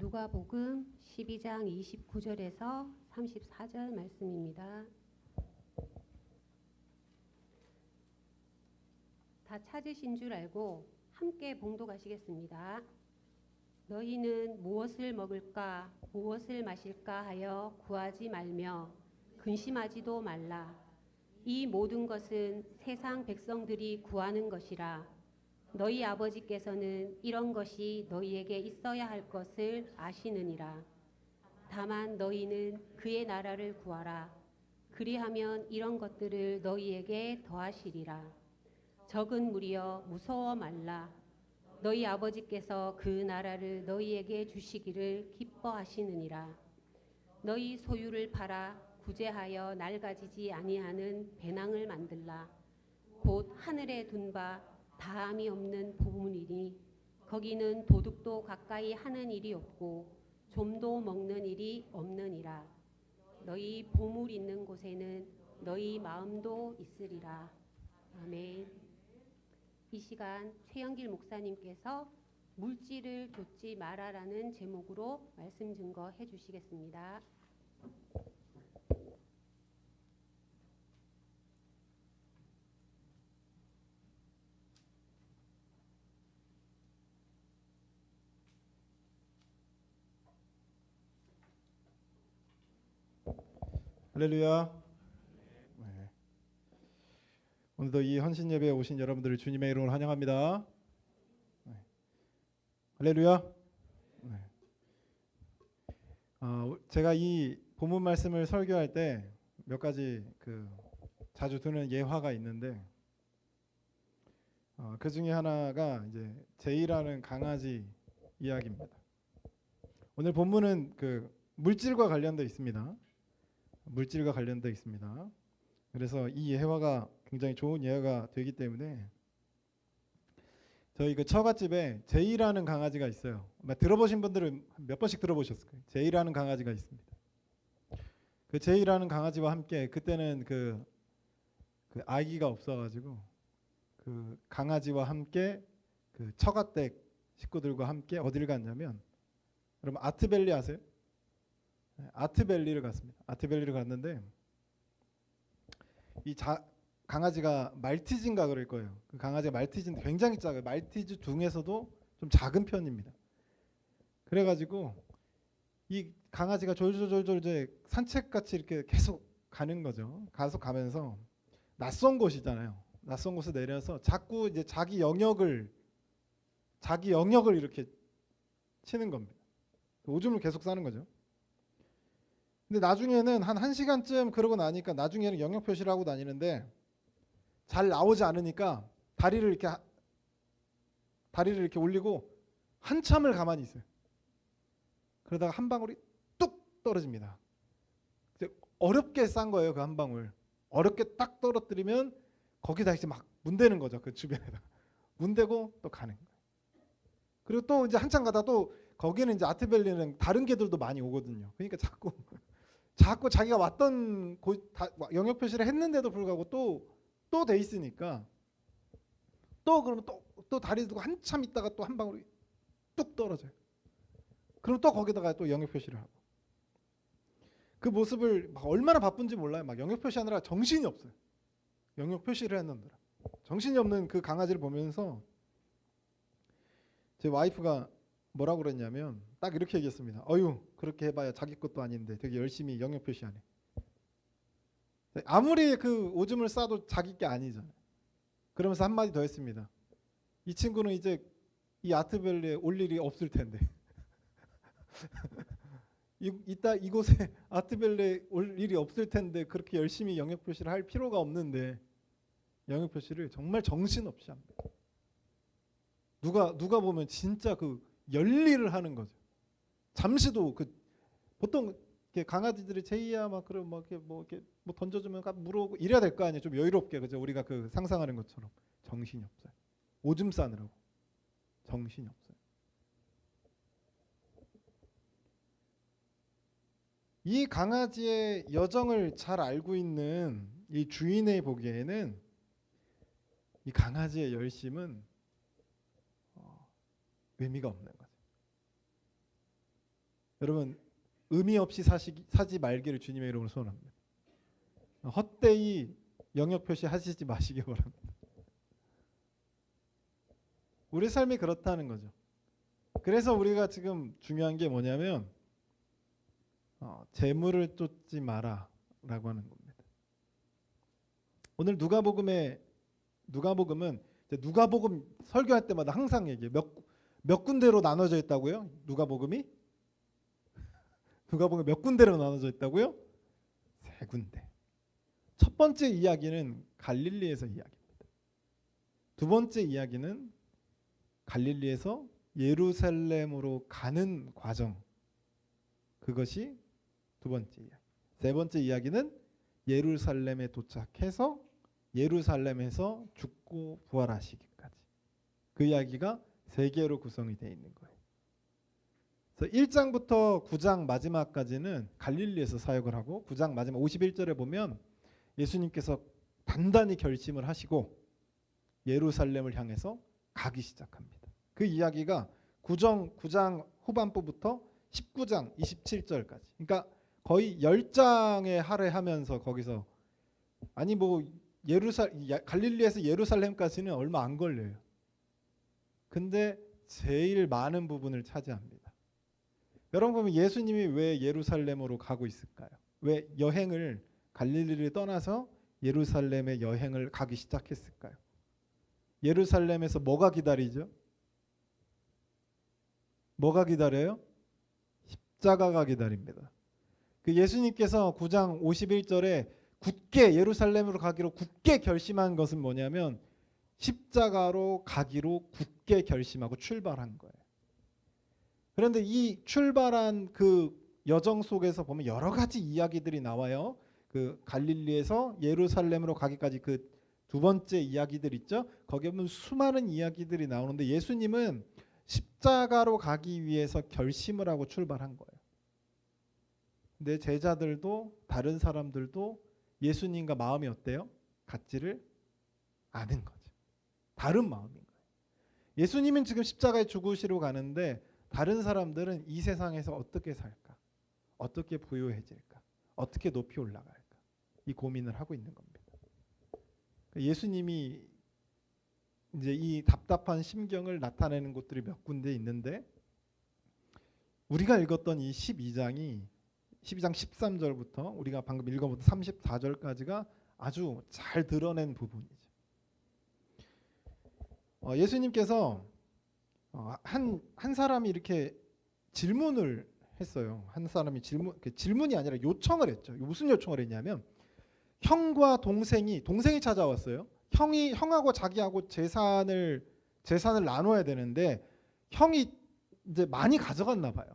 누가복음 12장 29절에서 34절 말씀입니다. 다 찾으신 줄 알고 함께 봉독하시겠습니다. 너희는 무엇을 먹을까 무엇을 마실까 하여 구하지 말며 근심하지도 말라. 이 모든 것은 세상 백성들이 구하는 것이라. 너희 아버지께서는 이런 것이 너희에게 있어야 할 것을 아시느니라. 다만 너희는 그의 나라를 구하라. 그리하면 이런 것들을 너희에게 더하시리라. 적은 무리여 무서워 말라. 너희 아버지께서 그 나라를 너희에게 주시기를 기뻐하시느니라. 너희 소유를 팔아 구제하여 낡아지지 아니하는 배낭을 만들라. 곧 하늘에 둔 바 다함이 없는 보물이니 거기는 도둑도 가까이 하는 일이 없고 좀도 먹는 일이 없느니라. 너희 보물 있는 곳에는 너희 마음도 있으리라. 아멘. 이 시간 최영길 목사님께서 물질을 좇지 마라라는 제목으로 말씀 증거해 주시겠습니다. 할렐루야. 네. 오늘도 이 헌신 예배에 오신 여러분들을 주님의 이름으로 환영합니다. 네. 할렐루야. 네. 제가 이 본문 말씀을 설교할 때 몇 가지 자주 드는 예화가 있는데 그 중에 하나가 이제 제이라는 강아지 이야기입니다. 오늘 본문은 물질과 관련되어 있습니다. 물질과 관련되어 있습니다. 그래서 이 예화가 굉장히 좋은 예화가 되기 때문에 저희 처갓집에 제이라는 강아지가 있어요. 들어보신 분들은 몇 번씩 들어보셨을 거예요. 제이라는 강아지가 있습니다. 그 제이라는 강아지와 함께 그때는 그 아기가 없어가지고 그 강아지와 함께 그 처갓댁 식구들과 함께 어디를 갔냐면, 여러분 아트밸리 아세요? 아트밸리를 갔습니다. 아트밸리를 갔는데 이 강아지가 말티즈인가 그럴 거예요. 그 강아지가 말티즈인데 굉장히 작아요. 말티즈 중에서도 좀 작은 편입니다. 그래가지고 이 강아지가 졸졸졸졸 이제 산책같이 이렇게 계속 가는 거죠. 가면서 낯선 곳이잖아요. 낯선 곳에 내려서 자꾸 이제 자기 영역을 이렇게 치는 겁니다. 오줌을 계속 싸는 거죠. 근데 나중에는 한 1시간쯤 그러고 나니까 나중에는 영역 표시를 하고 다니는데 잘 나오지 않으니까 다리를 이렇게 올리고 한참을 가만히 있어요. 그러다가 한 방울이 뚝 떨어집니다. 어렵게 싼 거예요. 그 한 방울 어렵게 딱 떨어뜨리면 거기다 이제 막 문대는 거죠. 그 주변에다 문대고 또 가는 거예요. 그리고 또 이제 한참 가다 또 거기는 이제 아트밸리는 다른 개들도 많이 오거든요. 그러니까 자꾸 자기가 왔던 영역 표시를 했는데도 불구하고 또 돼 있으니까 그러면 또 다리 두고 한참 있다가 또 한 방울이 뚝 떨어져요. 그럼 또 거기다가 또 영역 표시를 하고, 그 모습을 막 얼마나 바쁜지 몰라요. 막 영역 표시하느라 정신이 없어요. 영역 표시를 했는데 정신이 없는 그 강아지를 보면서 제 와이프가 뭐라고 그랬냐면 딱 이렇게 얘기했습니다. 어휴, 그렇게 해봐야 자기 것도 아닌데 되게 열심히 영역 표시하네. 아무리 그 오줌을 싸도 자기 게 아니잖아요. 그러면서 한마디 더 했습니다. 이 친구는 이제 이 아트밸리에 올 일이 없을 텐데 이따 이곳에 아트밸리에 올 일이 없을 텐데 그렇게 열심히 영역 표시를 할 필요가 없는데 영역 표시를 정말 정신없이 합니다. 누가 보면 진짜 열일을 하는 거죠. 잠시도 보통 이렇게 강아지들이 제이야 막 그러면 이렇게 던져주면 물어오고 이래야 될 거 아니에요. 좀 여유롭게, 그죠? 우리가 상상하는 것처럼 정신이 없어요. 오줌 싸느라고 정신이 없어요. 이 강아지의 여정을 잘 알고 있는 이 주인의 보기에는 이 강아지의 열심은 의미가 없는 거죠. 여러분 의미 없이 사지 말기를 주님의 이름으로 소원합니다. 헛되이 영역 표시 하시지 마시기 바랍니다. 우리 삶이 그렇다는 거죠. 그래서 우리가 지금 중요한 게 뭐냐면 재물을 쫓지 마라라고 하는 겁니다. 오늘 누가복음은 이제 누가복음 설교할 때마다 항상 얘기해요. 몇 군데로 나눠져 있다고요? 누가복음이 몇 군데로 나눠져 있다고요? 3군데. 첫 번째 이야기는 갈릴리에서 이야기입니다. 두 번째 이야기는 갈릴리에서 예루살렘으로 가는 과정. 그것이 두 번째 이야기. 세 번째 이야기는 예루살렘에 도착해서 예루살렘에서 죽고 부활하시기까지. 그 이야기가 3개로 구성이 되어 있는 거예요. 그래서 1장부터 9장 마지막까지는 갈릴리에서 사역을 하고 9장 마지막 51절에 보면 예수님께서 단단히 결심을 하시고 예루살렘을 향해서 가기 시작합니다. 그 이야기가 9장 후반부부터 19장 27절까지. 그러니까 거의 10장에 할애하면서 거기서 아니 뭐 갈릴리에서 예루살렘까지는 얼마 안 걸려요. 근데 제일 많은 부분을 차지합니다. 여러분 보면 예수님이 왜 예루살렘으로 가고 있을까요? 왜 여행을 갈릴리를 떠나서 예루살렘의 여행을 가기 시작했을까요? 예루살렘에서 뭐가 기다리죠? 뭐가 기다려요? 십자가가 기다립니다. 그 예수님께서 9장 51절에 굳게 예루살렘으로 가기로 굳게 결심한 것은 뭐냐면 십자가로 가기로 굳게 결심하고 출발한 거예요. 그런데 이 출발한 그 여정 속에서 보면 여러 가지 이야기들이 나와요. 그 갈릴리에서 예루살렘으로 가기까지 그 두 번째 이야기들 있죠. 거기에 보면 수많은 이야기들이 나오는데 예수님은 십자가로 가기 위해서 결심을 하고 출발한 거예요. 내 제자들도 다른 사람들도 예수님과 마음이 어때요? 같지를 않은 거죠. 다른 마음인 거예요. 예수님은 지금 십자가에 죽으시러 가는데 다른 사람들은 이 세상에서 어떻게 살까? 어떻게 부유해질까? 어떻게 높이 올라갈까? 이 고민을 하고 있는 겁니다. 예수님이 이제 이 답답한 심경을 나타내는 곳들이 몇 군데 있는데 우리가 읽었던 이 12장 13절부터 우리가 방금 읽어본 34절까지가 아주 잘 드러낸 부분이죠. 예수님께서 한 사람이 이렇게 질문을 했어요. 한 사람이 질문이 아니라 요청을 했죠. 무슨 요청을 했냐면 형과 동생이 찾아왔어요. 형하고 자기하고 재산을 나눠야 되는데 형이 이제 많이 가져갔나 봐요.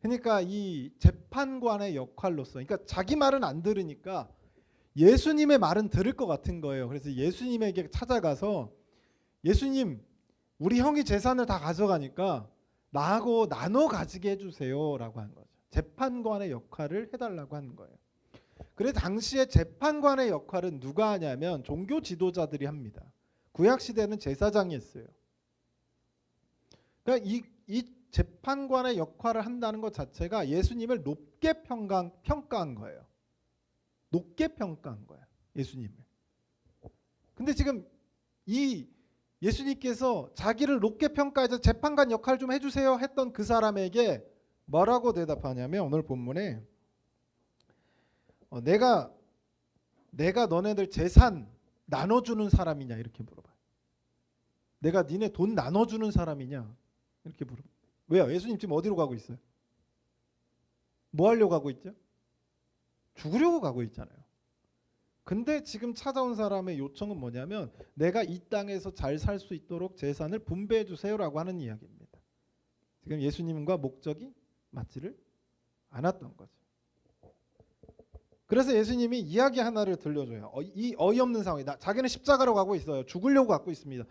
그러니까 이 재판관의 역할로서, 그러니까 자기 말은 안 들으니까 예수님의 말은 들을 것 같은 거예요. 그래서 예수님에게 찾아가서 예수님, 우리 형이 재산을 다 가져가니까 나하고 나눠 가지게 해주세요라고 한 거죠. 재판관의 역할을 해달라고 하는 거예요. 그래서 당시에 재판관의 역할은 누가 하냐면 종교 지도자들이 합니다. 구약 시대는 제사장이 했어요. 그러니까 이 재판관의 역할을 한다는 것 자체가 예수님을 높게 평가한 거예요. 높게 평가한 거예요. 예수님을. 근데 지금 이 예수님께서 자기를 높게 평가해서 재판관 역할 좀 해주세요 했던 그 사람에게 뭐라고 대답하냐면 오늘 본문에 내가 너네들 재산 나눠주는 사람이냐 이렇게 물어봐요. 내가 니네 돈 나눠주는 사람이냐 이렇게 물어봐요. 왜요? 예수님 지금 어디로 가고 있어요? 뭐 하려고 가고 있죠? 죽으려고 가고 있잖아요. 근데 지금 찾아온 사람의 요청은 뭐냐면 내가 이 땅에서 잘 살 수 있도록 재산을 분배해 주세요라고 하는 이야기입니다. 지금 예수님과 목적이 맞지를 않았던 거죠. 그래서 예수님이 이야기 하나를 들려줘요. 이 어이없는 상황이 자기는 십자가로 가고 있어요. 죽으려고 가고 있습니다.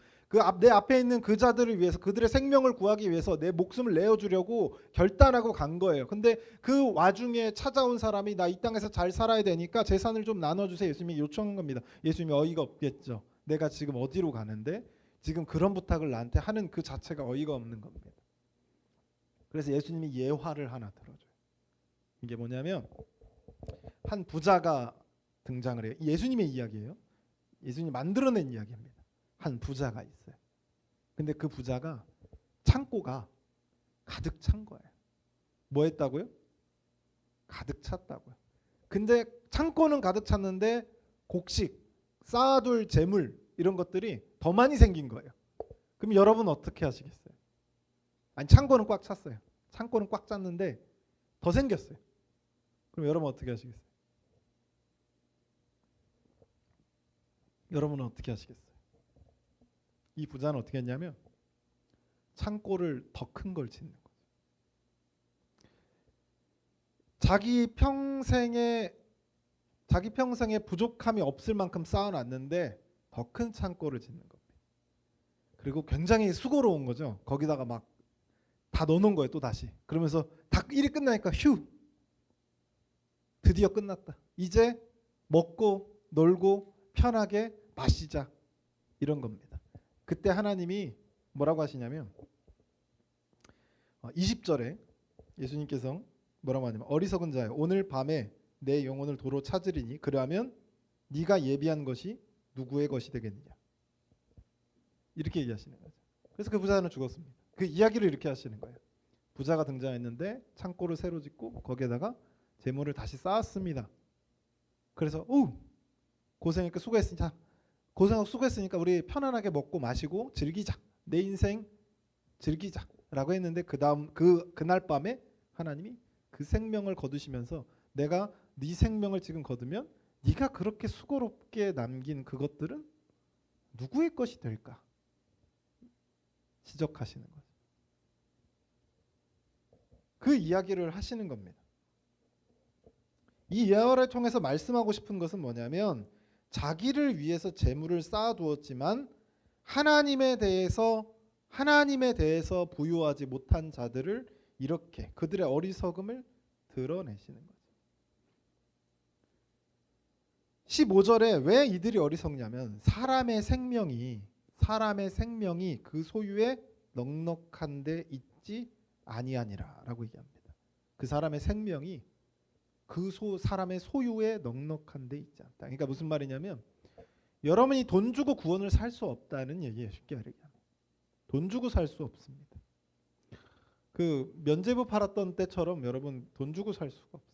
내 앞에 있는 그 자들을 위해서 그들의 생명을 구하기 위해서 내 목숨을 내어주려고 결단하고 간 거예요. 근데 그 와중에 찾아온 사람이 나 이 땅에서 잘 살아야 되니까 재산을 좀 나눠주세요. 예수님이 요청한 겁니다. 예수님이 어이가 없겠죠. 내가 지금 어디로 가는데 지금 그런 부탁을 나한테 하는 그 자체가 어이가 없는 겁니다. 그래서 예수님이 예화를 하나 들어줘요. 이게 뭐냐면 한 부자가 등장을 해요. 예수님의 이야기예요. 예수님이 만들어낸 이야기입니다. 한 부자가 있어요. 근데 그 부자가 창고가 가득 찬 거예요. 뭐 했다고요? 가득 찼다고요. 근데 창고는 가득 찼는데 곡식, 쌓아둘 재물 이런 것들이 더 많이 생긴 거예요. 그럼 여러분 어떻게 하시겠어요? 아니 창고는 꽉 찼어요. 창고는 꽉 찼는데 더 생겼어요. 그럼 여러분 어떻게 하시겠어요? 여러분은 어떻게 하시겠어요? 이 부자는 어떻게 했냐면 창고를 더 큰 걸 짓는 거죠. 자기 평생에 부족함이 없을 만큼 쌓아놨는데 더 큰 창고를 짓는 겁니다. 그리고 굉장히 수고로운 거죠. 거기다가 막 다 넣어놓은 거예요. 또 다시. 그러면서 다 일이 끝나니까 휴, 드디어 끝났다. 이제 먹고 놀고 편하게 마시자. 이런 겁니다. 그때 하나님이 뭐라고 하시냐면 20절에 예수님께서 뭐라고 하냐면 어리석은 자여 오늘 밤에 내 영혼을 도로 찾으리니 그러하면 네가 예비한 것이 누구의 것이 되겠느냐. 이렇게 얘기하시는 거죠. 그래서 그 부자는 죽었습니다. 그 이야기를 이렇게 하시는 거예요. 부자가 등장했는데 창고를 새로 짓고 거기에다가 재물을 다시 쌓았습니다. 그래서 고생했고 수고했으니까 고생하고 수고했으니까 우리 편안하게 먹고 마시고 즐기자. 내 인생 즐기자라고 했는데 그다음 그날 밤에 하나님이 그 생명을 거두시면서 내가 네 생명을 지금 거두면 네가 그렇게 수고롭게 남긴 그것들은 누구의 것이 될까? 지적하시는 거죠. 그 이야기를 하시는 겁니다. 이 예화를 통해서 말씀하고 싶은 것은 뭐냐면 자기를 위해서 재물을 쌓아두었지만 하나님에 대해서 부유하지 못한 자들을 이렇게 그들의 어리석음을 드러내시는 거죠. 15절에 왜 이들이 어리석냐면 사람의 생명이 그 소유에 넉넉한 데 있지 아니하니라라고 얘기합니다. 그 사람의 생명이 사람의 소유에 넉넉한 데 있지 않다. 그러니까 무슨 말이냐면 여러분이 돈 주고 구원을 살 수 없다는 얘기예요. 쉽게 얘기하면 돈 주고 살 수 없습니다. 그 면제부 팔았던 때처럼 여러분 돈 주고 살 수가 없어요.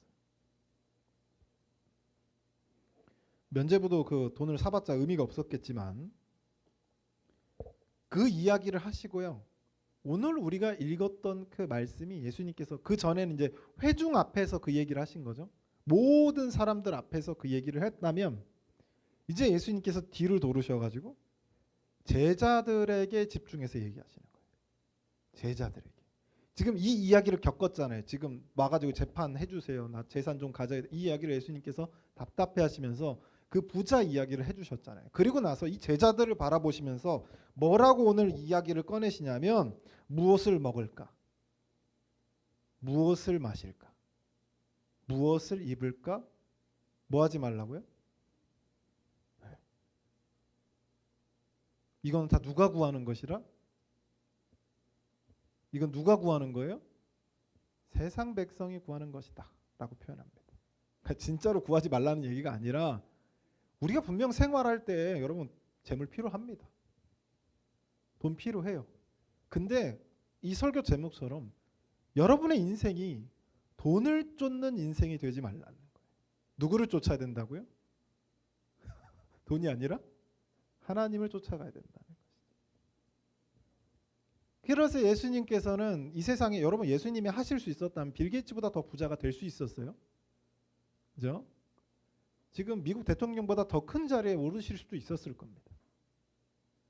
면제부도 그 돈을 사봤자 의미가 없었겠지만 그 이야기를 하시고요. 오늘 우리가 읽었던 그 말씀이 예수님께서 그 전에는 이제 회중 앞에서 그 얘기를 하신 거죠. 모든 사람들 앞에서 그 얘기를 했다면 이제 예수님께서 뒤를 돌으셔가지고 제자들에게 집중해서 얘기하시는 거예요. 제자들에게. 지금 이 이야기를 겪었잖아요. 지금 와가지고 재판해 주세요. 나 재산 좀 가져야 돼. 이 이야기를 예수님께서 답답해하시면서 그 부자 이야기를 해주셨잖아요. 그리고 나서 이 제자들을 바라보시면서 뭐라고 오늘 이야기를 꺼내시냐면 무엇을 먹을까? 무엇을 마실까? 무엇을 입을까? 뭐 하지 말라고요? 이건 다 누가 구하는 것이라? 이건 누가 구하는 거예요? 세상 백성이 구하는 것이다 라고 표현합니다. 그러니까 진짜로 구하지 말라는 얘기가 아니라 우리가 분명 생활할 때 여러분 재물 필요합니다. 돈 필요해요. 근데 이 설교 제목처럼 여러분의 인생이 돈을 쫓는 인생이 되지 말라는 거예요. 누구를 쫓아야 된다고요? 돈이 아니라 하나님을 쫓아가야 된다는 것이죠. 그래서 예수님께서는 이 세상에 여러분 예수님이 하실 수 있었다면 빌 게이츠보다 더 부자가 될 수 있었어요. 그죠? 지금 미국 대통령보다 더 큰 자리에 오르실 수도 있었을 겁니다.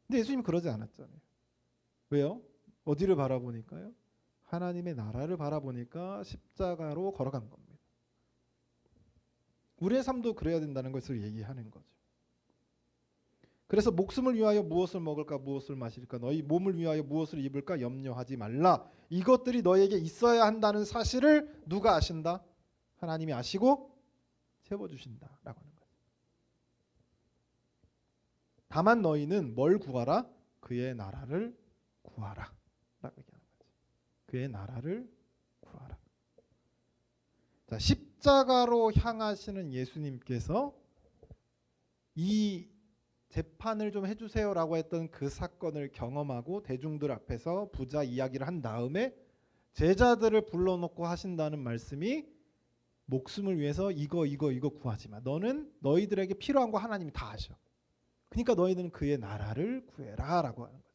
근데 예수님은 그러지 않았잖아요. 왜요? 어디를 바라보니까요? 하나님의 나라를 바라보니까 십자가로 걸어간 겁니다. 우리의 삶도 그래야 된다는 것을 얘기하는 거죠. 그래서 목숨을 위하여 무엇을 먹을까 무엇을 마실까 너희 몸을 위하여 무엇을 입을까 염려하지 말라. 이것들이 너에게 있어야 한다는 사실을 누가 아신다? 하나님이 아시고 채워주신다라고 하는 거예요. 다만 너희는 뭘 구하라? 그의 나라를 구하라 라고 얘기하는 거죠. 그의 나라를 구하라. 자, 십자가로 향하시는 예수님께서 이 재판을 좀 해주세요라고 했던 그 사건을 경험하고 대중들 앞에서 부자 이야기를 한 다음에 제자들을 불러놓고 하신다는 말씀이 목숨을 위해서 이거 구하지 마. 너는 너희들에게 필요한 거 하나님이 다 하셔. 그러니까 너희들은 그의 나라를 구해라 라고 하는 거죠.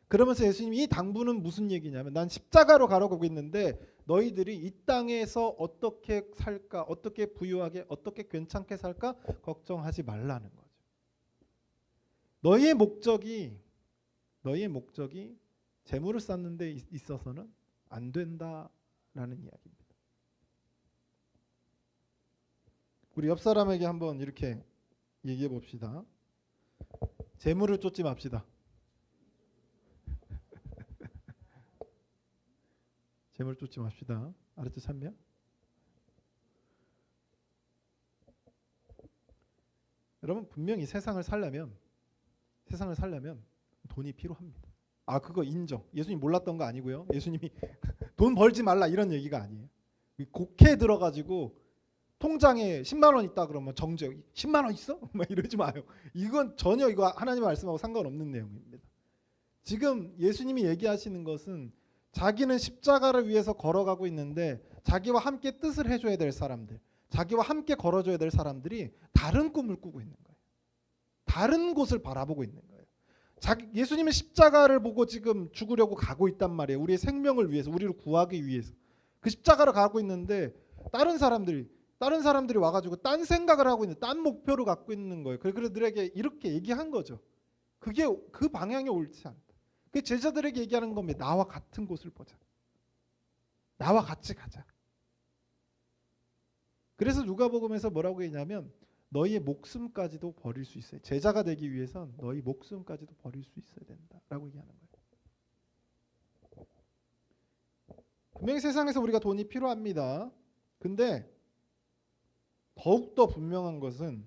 그러면서 예수님이 이 당부는 무슨 얘기냐면 난 십자가로 가려고 있는데 너희들이 이 땅에서 어떻게 살까, 어떻게 부유하게, 어떻게 괜찮게 살까 걱정하지 말라는 거죠. 너희의 목적이 재물을 쌓는 데 있어서는 안 된다라는 이야기입니다. 우리 옆 사람에게 한번 이렇게 얘기해 봅시다. 재물을 쫓지 맙시다. 재물 쫓지 맙시다. 알았죠, 참미야? 여러분 분명히 세상을 살려면 돈이 필요합니다. 아, 그거 인정. 예수님 몰랐던 거 아니고요. 예수님이 돈 벌지 말라 이런 얘기가 아니에요. 곡해 들어가지고 통장에 10만 원 있다 그러면 정죄 10만 원 있어? 막 이러지 마요. 이건 전혀 이거 하나님의 말씀하고 상관없는 내용입니다. 지금 예수님이 얘기하시는 것은 자기는 십자가를 위해서 걸어가고 있는데 자기와 함께 뜻을 해줘야 될 사람들, 자기와 함께 걸어줘야 될 사람들이 다른 꿈을 꾸고 있는 거예요. 다른 곳을 바라보고 있는 거예요. 예수님은 십자가를 보고 지금 죽으려고 가고 있단 말이에요. 우리의 생명을 위해서, 우리를 구하기 위해서 그 십자가를 가고 있는데 다른 사람들이 와가지고 딴 생각을 하고 있는, 딴 목표를 갖고 있는 거예요. 그래서 그들에게 이렇게 얘기한 거죠. 그게 그 방향이 옳지 않다. 그 제자들에게 얘기하는 겁니다. 나와 같은 곳을 보자. 나와 같이 가자. 그래서 누가복음에서 뭐라고 했냐면 너희의 목숨까지도 버릴 수 있어요. 제자가 되기 위해선 너희 목숨까지도 버릴 수 있어야 된다라고 얘기하는 거예요. 분명히 세상에서 우리가 돈이 필요합니다. 근데 더욱더 분명한 것은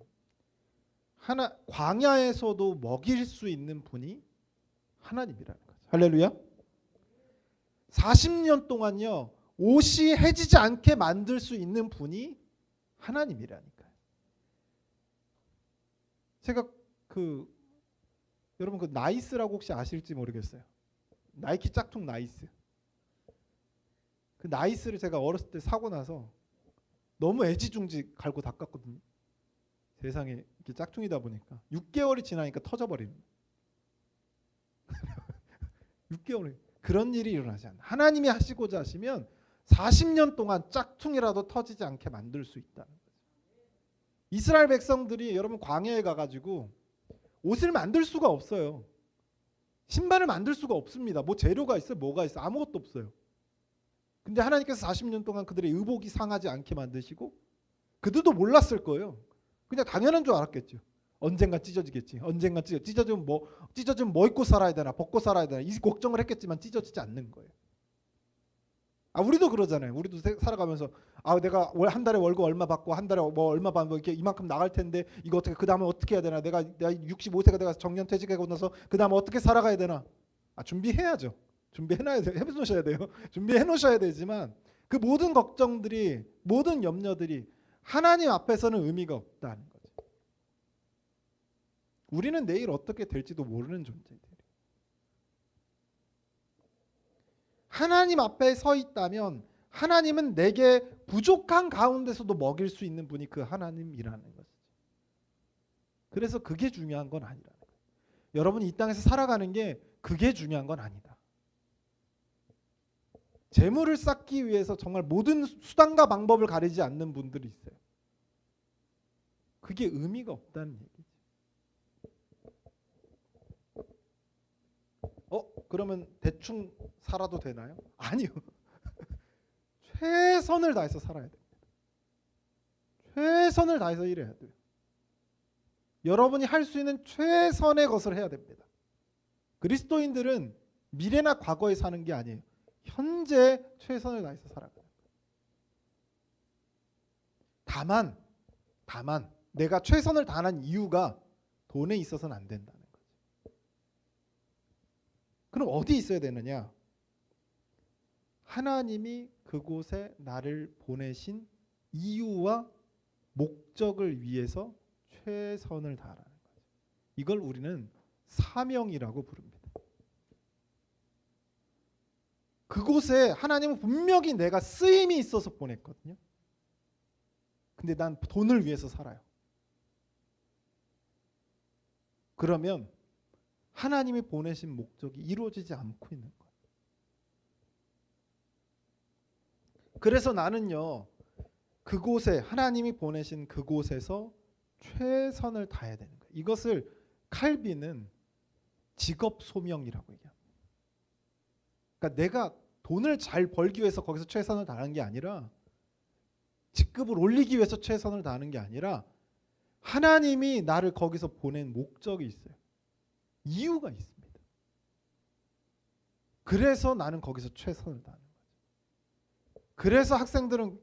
광야에서도 먹일 수 있는 분이 하나님이라는 거죠. 할렐루야. 40년 동안요 옷이 해지지 않게 만들 수 있는 분이 하나님이라니까요. 제가 여러분 그 나이스라고 혹시 아실지 모르겠어요. 나이키 짝퉁 나이스. 그 나이스를 제가 어렸을 때 사고 나서 너무 애지중지 갈고 닦았거든요. 세상에 이렇게 짝퉁이다 보니까 6개월이 지나니까 터져버리는. 6개월이 그런 일이 일어나지 않아. 하나님이 하시고자 하시면 40년 동안 짝퉁이라도 터지지 않게 만들 수 있다는 거죠. 이스라엘 백성들이 여러분 광야에 가가지고 옷을 만들 수가 없어요. 신발을 만들 수가 없습니다. 뭐 재료가 있어요? 뭐가 있어요? 아무것도 없어요. 근데 하나님께서 40년 동안 그들의 의복이 상하지 않게 만드시고 그들도 몰랐을 거예요. 그냥 당연한 줄 알았겠죠. 언젠가 찢어지겠지. 언젠가 찢어지면 뭐 입고 살아야 되나, 벗고 살아야 되나 이 걱정을 했겠지만 찢어지지 않는 거예요. 우리도 그러잖아요. 우리도 살아가면서 내가 한 달에 월급 얼마 받고 한 달에 뭐 얼마 받고 이렇게 이만큼 나갈 텐데 이거 어떻게 그 다음에 어떻게 해야 되나? 내가 65세가 내가 정년퇴직하고 나서 그 다음에 어떻게 살아가야 되나? 준비해야죠. 해놓으셔야 돼요. 준비해 놓으셔야 되지만 그 모든 걱정들이, 모든 염려들이 하나님 앞에서는 의미가 없다는 거죠. 우리는 내일 어떻게 될지도 모르는 존재들이에요. 하나님 앞에 서 있다면 하나님은 내게 부족한 가운데서도 먹일 수 있는 분이 그 하나님이라는 것이죠. 그래서 그게 중요한 건 아니라는 거예요. 여러분이 이 땅에서 살아가는 게 그게 중요한 건 아니다. 재물을 쌓기 위해서 정말 모든 수단과 방법을 가리지 않는 분들이 있어요. 그게 의미가 없다는 얘기죠. 그러면 대충 살아도 되나요? 아니요. 최선을 다해서 살아야 됩니다. 최선을 다해서 일해야 돼요. 여러분이 할 수 있는 최선의 것을 해야 됩니다. 그리스도인들은 미래나 과거에 사는 게 아니에요. 현재 최선을 다해서 살아가요. 다만 내가 최선을 다하는 이유가 돈에 있어서는 안 된다는 거죠. 그럼 어디 있어야 되느냐? 하나님이 그곳에 나를 보내신 이유와 목적을 위해서 최선을 다하라는 거죠. 이걸 우리는 사명이라고 부릅니다. 그곳에 하나님은 분명히 내가 쓰임이 있어서 보냈거든요. 근데 난 돈을 위해서 살아요. 그러면 하나님이 보내신 목적이 이루어지지 않고 있는 거예요. 그래서 나는요, 그곳에 하나님이 보내신 그곳에서 최선을 다해야 되는 거예요. 이것을 칼빈은 직업 소명이라고 얘기합니다. 그러니까 내가 돈을 잘 벌기 위해서 거기서 최선을 다하는 게 아니라, 직급을 올리기 위해서 최선을 다하는 게 아니라, 하나님이 나를 거기서 보낸 목적이 있어요. 이유가 있습니다. 그래서 나는 거기서 최선을 다하는 거죠. 그래서 학생들은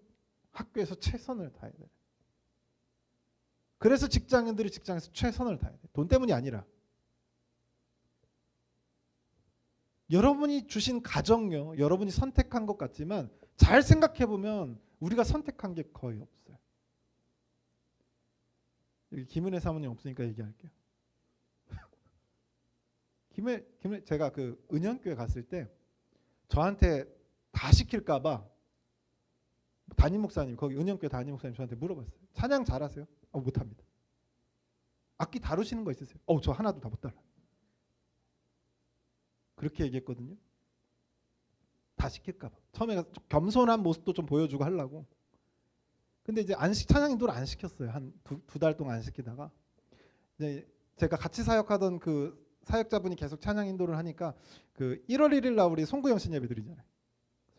학교에서 최선을 다해야 돼요. 그래서 직장인들이 직장에서 최선을 다해야 돼요. 돈 때문이 아니라. 여러분이 주신 가정요, 여러분이 선택한 것 같지만 잘 생각해 보면 우리가 선택한 게 거의 없어요. 여기 김은혜 사모님 없으니까 얘기할게요. 제가 그 은현교회 갔을 때 저한테 다 시킬까봐 담임 목사님, 거기 은현교회 담임 목사님 저한테 물어봤어요. 찬양 잘하세요? 못합니다. 악기 다루시는 거 있으세요? 저 하나도 다 못 달라. 그렇게 얘기했거든요. 다 시킬까봐. 처음에 겸손한 모습도 좀 보여주고 하려고. 근데 이제 찬양 인도를 안 시켰어요. 한 두 달 동안 안 시키다가 이제 제가 같이 사역하던 그 사역자분이 계속 찬양 인도를 하니까 그 1월 1일 날 우리 송구영신 예배 드리잖아요.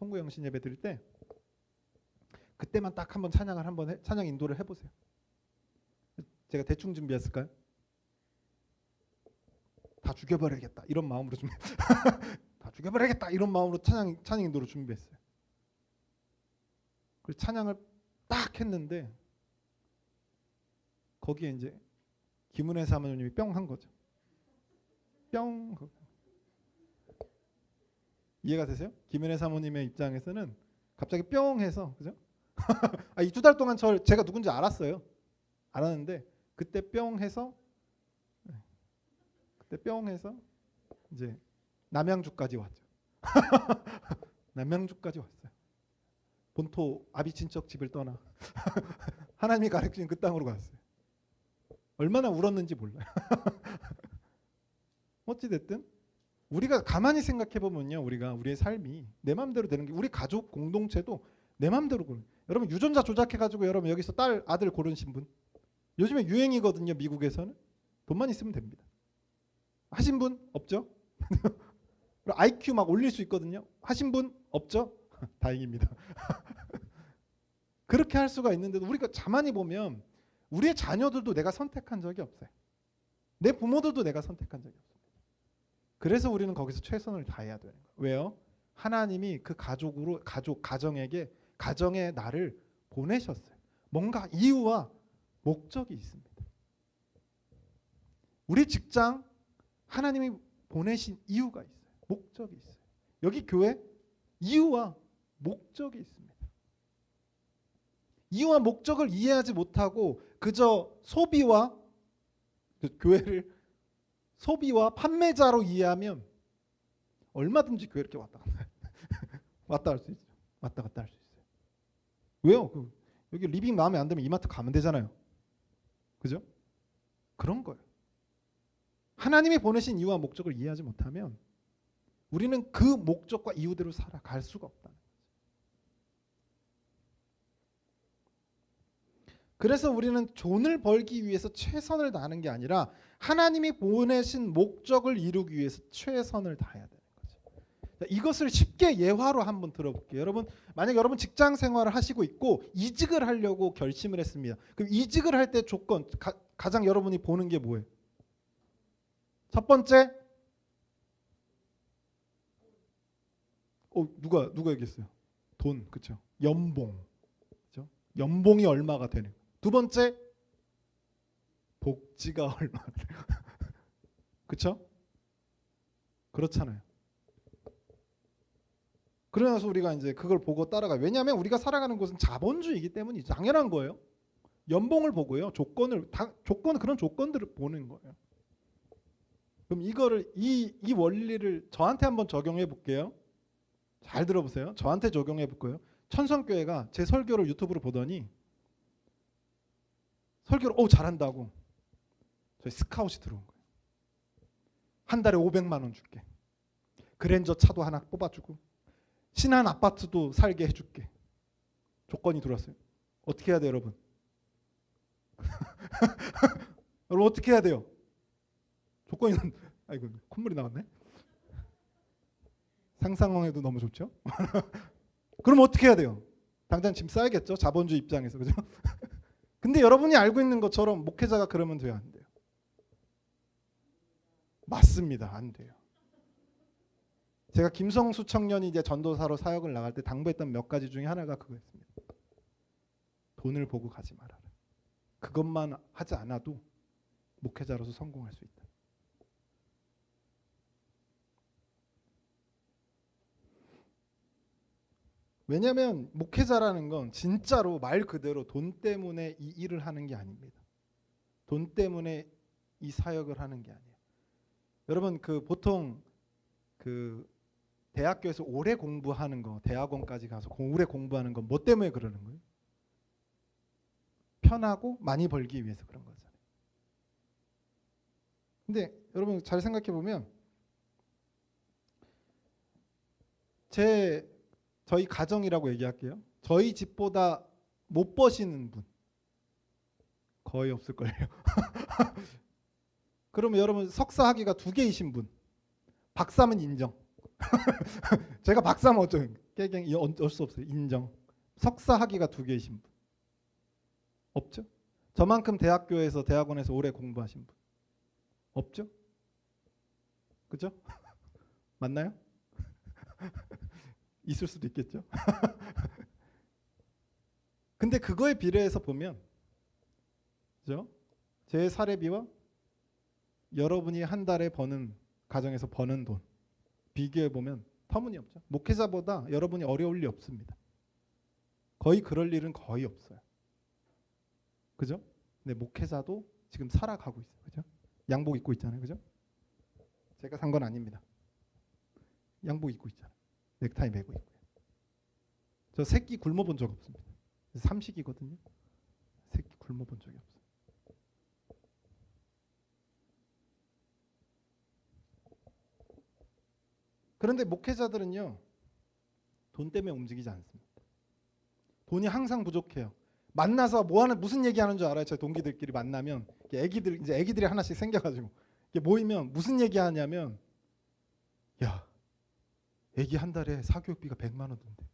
송구영신 예배 드릴 때 그때만 딱 한번 찬양 인도를 해보세요. 제가 대충 준비했을까요? 다 죽여버려야겠다 이런 마음으로 다 죽여버려야겠다 이런 마음으로 찬양 인도를 준비했어요. 그래서 찬양을 딱 했는데 거기에 이제 김은혜 사모님이 뿅 한 거죠. 뿅. 이해가 되세요? 김은혜 사모님의 입장에서는 갑자기 뿅 해서, 그죠? 이 2달 동안 제가 누군지 알았어요. 알았는데 그때 뿅 해서 이제 남양주까지 왔죠. 남양주까지 왔어요. 본토 아비 친척 집을 떠나 하나님이 가르치는 그 땅으로 갔어요. 얼마나 울었는지 몰라요. 어찌됐든 우리가 가만히 생각해 보면요, 우리의 삶이 내 마음대로 되는 게, 우리 가족 공동체도 내 마음대로 고르는. 여러분 유전자 조작해 가지고 여러분 여기서 딸 아들 고르신 분, 요즘에 유행이거든요. 미국에서는 돈만 있으면 됩니다. 하신 분 없죠? IQ 막 올릴 수 있거든요. 하신 분 없죠? 다행입니다. 그렇게 할 수가 있는데도 우리가 가만히 보면 우리의 자녀들도 내가 선택한 적이 없어요. 내 부모들도 내가 선택한 적이 없어요. 그래서 우리는 거기서 최선을 다해야 되는 거예요. 왜요? 하나님이 그 가정에 나를 보내셨어요. 뭔가 이유와 목적이 있습니다. 우리 직장 하나님이 보내신 이유가 있어요. 목적이 있어요. 여기 교회 이유와 목적이 있습니다. 이유와 목적을 이해하지 못하고 그저 교회를 소비와 판매자로 이해하면 얼마든지 교회 이렇게 왔다 갔다 할 수 있죠. 왔다 갔다 할 수 있어요. 왜요? 여기 리빙 마음에 안 들면 이마트 가면 되잖아요. 그죠? 그런 거예요. 하나님이 보내신 이유와 목적을 이해하지 못하면 우리는 그 목적과 이유대로 살아갈 수가 없다는 거죠. 그래서 우리는 돈을 벌기 위해서 최선을 다하는 게 아니라 하나님이 보내신 목적을 이루기 위해서 최선을 다해야 되는 거죠. 자, 이것을 쉽게 예화로 한번 들어볼게요. 여러분, 만약 여러분 직장 생활을 하시고 있고 이직을 하려고 결심을 했습니다. 그럼 이직을 할 때 조건, 가장 여러분이 보는 게 뭐예요? 첫 번째, 누가 얘기했어요? 돈, 그렇죠? 연봉, 그렇죠? 연봉이 얼마가 되는. 두 번째, 복지가 얼마나 되는. 그렇죠? 그렇잖아요. 그러면서 우리가 이제 그걸 보고 따라가. 왜냐하면 우리가 살아가는 곳은 자본주의이기 때문이죠. 당연한 거예요. 연봉을 보고요. 조건 그런 조건들을 보는 거예요. 그럼 이거를 이 원리를 저한테 한번 적용해 볼게요. 잘 들어보세요. 저한테 적용해 볼 거예요. 천성교회가 제 설교를 유튜브로 보더니 설교를 잘한다고 저희 스카웃이 들어온 거예요. 한 달에 500만 원 줄게. 그랜저 차도 하나 뽑아주고 신한 아파트도 살게 해줄게. 조건이 들어왔어요. 어떻게 해야 돼요, 여러분? 여러분 어떻게 해야 돼요? 조건이 아이고 콧물이 나왔네. 상상해도 너무 좋죠? 그럼 어떻게 해야 돼요? 당장 짐 싸야겠죠? 자본주의 입장에서. 그죠? 근데 여러분이 알고 있는 것처럼 목회자가 그러면 돼요, 안 돼요? 맞습니다. 안 돼요. 제가 김성수 청년이 이제 전도사로 사역을 나갈 때 당부했던 몇 가지 중에 하나가 그거였습니다. 돈을 보고 가지 말아라. 그것만 하지 않아도 목회자로서 성공할 수 있다. 왜냐하면 목회자라는 건 진짜로 말 그대로 돈 때문에 이 일을 하는 게 아닙니다. 돈 때문에 이 사역을 하는 게 아니에요. 여러분 보통 대학교에서 오래 공부하는 거, 대학원까지 가서 오래 공부하는 건 뭐 때문에 그러는 거예요? 편하고 많이 벌기 위해서 그런 거잖아요. 근데 여러분 잘 생각해 보면 저희 가정이라고 얘기할게요. 저희 집보다 못 버시는 분 거의 없을걸요. 그러면 여러분 석사 학위가 2개이신 분, 박사면 인정. 제가 박사면 어쩌 깨갱 어쩔 수 없어요. 인정. 석사 학위가 2개이신 분 없죠? 저만큼 대학원에서 오래 공부하신 분 없죠? 그죠? 맞나요? 있을 수도 있겠죠. 근데 그거에 비례해서 보면, 그죠? 제 사례비와 여러분이 한 달에 가정에서 버는 돈 비교해 보면 터무니없죠. 목회자보다 여러분이 어려울 리 없습니다. 거의 그럴 일은 거의 없어요. 그죠? 근데 목회자도 지금 살아가고 있어요. 그죠? 양복 입고 있잖아요. 그죠? 제가 산 건 아닙니다. 양복 입고 있잖아요. 넥타이 매고 있고요. 저 새끼 굶어본 적 없습니다. 삼식이거든요. 새끼 굶어본 적이 없어요. 그런데 목회자들은요, 돈 때문에 움직이지 않습니다. 돈이 항상 부족해요. 만나서 무슨 얘기하는 줄 알아요? 제 동기들끼리 만나면 애기들이 하나씩 생겨가지고 모이면 무슨 얘기하냐면, 야, 애기 한 달에 사교육비가 100만 원 든대.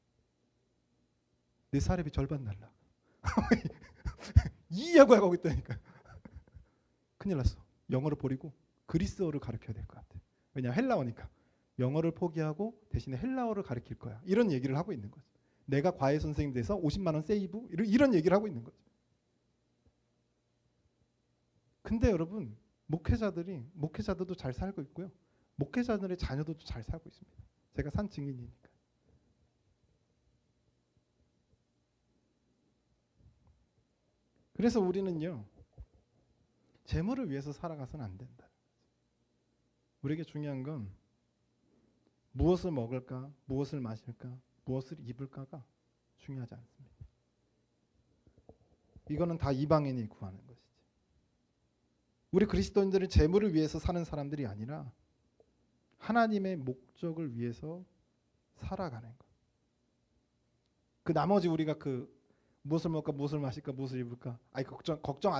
내 사례비 절반 날라. 이 이야기하고 하고 있다니까. 큰일 났어. 영어를 버리고 그리스어를 가르쳐야 될 것 같아. 왜냐 헬라어니까. 영어를 포기하고 대신에 헬라어를 가르칠 거야. 이런 얘기를 하고 있는 거죠. 내가 과외 선생님 돼서 50만 원 세이브 이런 얘기를 하고 있는 거죠. 근데 여러분 목회자들도 잘 살고 있고요. 목회자들의 자녀들도 잘 살고 있습니다. 제가 산 증인이니까. 그래서 우리는요, 재물을 위해서 살아가서는 안 된다. 우리에게 중요한 건 무엇을 먹을까, 무엇을 마실까, 무엇을 입을까가 중요하지 않습니다. 이거는 다 이방인이 구하는 것이지. 우리 그리스도인들은 재물을 위해서 사는 사람들이 아니라 하나님의 목적을 위해서 살아가는 것. 그 나머지 우리가 무엇을 먹을까, 무엇을 마실까, 무엇을 입을까. 걱정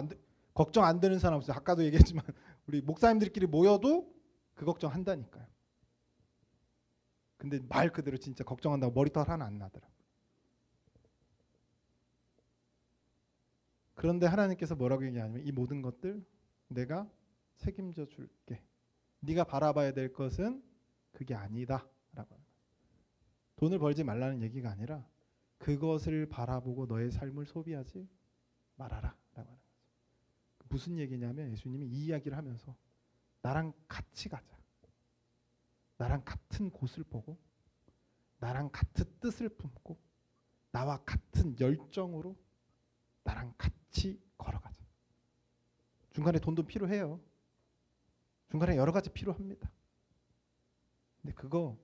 안 되는 사람 없어요. 아까도 얘기했지만 우리 목사님들끼리 모여도 그 걱정 한다니까요. 근데 말 그대로 진짜 걱정한다고 머리털 하나 안 나더라. 그런데 하나님께서 뭐라고 얘기하냐면 이 모든 것들 내가 책임져 줄게. 네가 바라봐야 될 것은 그게 아니다 라고. 돈을 벌지 말라는 얘기가 아니라 그것을 바라보고 너의 삶을 소비하지 말아라 라고 하는 거죠. 무슨 얘기냐면 예수님이 이 이야기를 하면서 나랑 같이 가자. 나랑 같은 곳을 보고 나랑 같은 뜻을 품고 나와 같은 열정으로 나랑 같이 걸어가자. 중간에 돈도 필요해요. 중간에 여러 가지 필요합니다. 근데 그거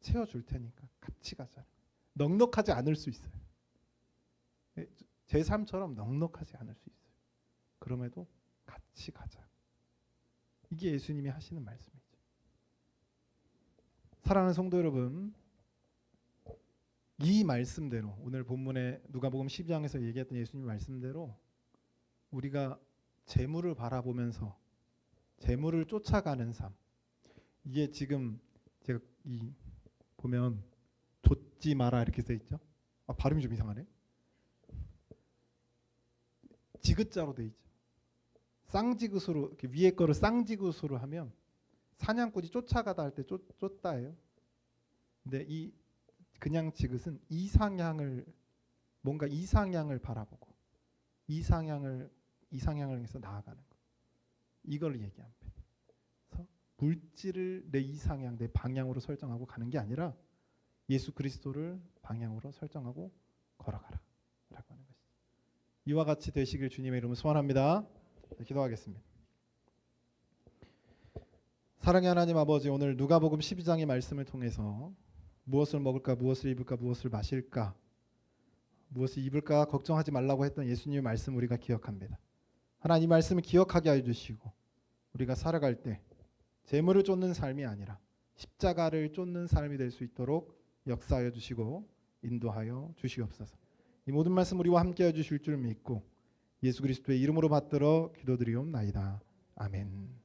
채워줄 테니까 같이 가자. 넉넉하지 않을 수 있어요. 제 삶처럼 넉넉하지 않을 수 있어요. 그럼에도 같이 가자. 이게 예수님이 하시는 말씀이죠. 사랑하는 성도 여러분, 이 말씀대로 오늘 본문에 누가복음 12장에서 얘기했던 예수님 말씀대로 우리가 재물을 바라보면서 재물을 쫓아가는 삶, 이게 지금 제가 이 보면 좇지 마라 이렇게 써 있죠. 발음이 좀 이상하네. 지긋자로 돼 있죠. 쌍지긋으로 이렇게 위에 거를 쌍지긋으로 하면 사냥꾼이 쫓아가다 할 때 쫓다예요. 근데 이 그냥 지긋은 뭔가 이상향을 바라보고 이상향을 해서 나아가는 거. 이걸 얘기합니다. 그래서 물질을 내 이상향, 내 방향으로 설정하고 가는 게 아니라 예수 그리스도를 방향으로 설정하고 걸어가라 라고 하는 것이죠. 이와 같이 되시길 주님의 이름으로 소원합니다. 기도하겠습니다. 사랑의 하나님 아버지, 오늘 누가복음 12장의 말씀을 통해서 무엇을 먹을까, 무엇을 입을까, 무엇을 마실까, 무엇을 입을까 걱정하지 말라고 했던 예수님의 말씀 우리가 기억합니다. 하나님 말씀을 기억하게 해주시고 우리가 살아갈 때 재물을 쫓는 삶이 아니라 십자가를 쫓는 삶이 될 수 있도록 역사하여 주시고 인도하여 주시옵소서. 이 모든 말씀 우리와 함께 해주실 줄 믿고 예수 그리스도의 이름으로 받들어 기도드리옵나이다. 아멘.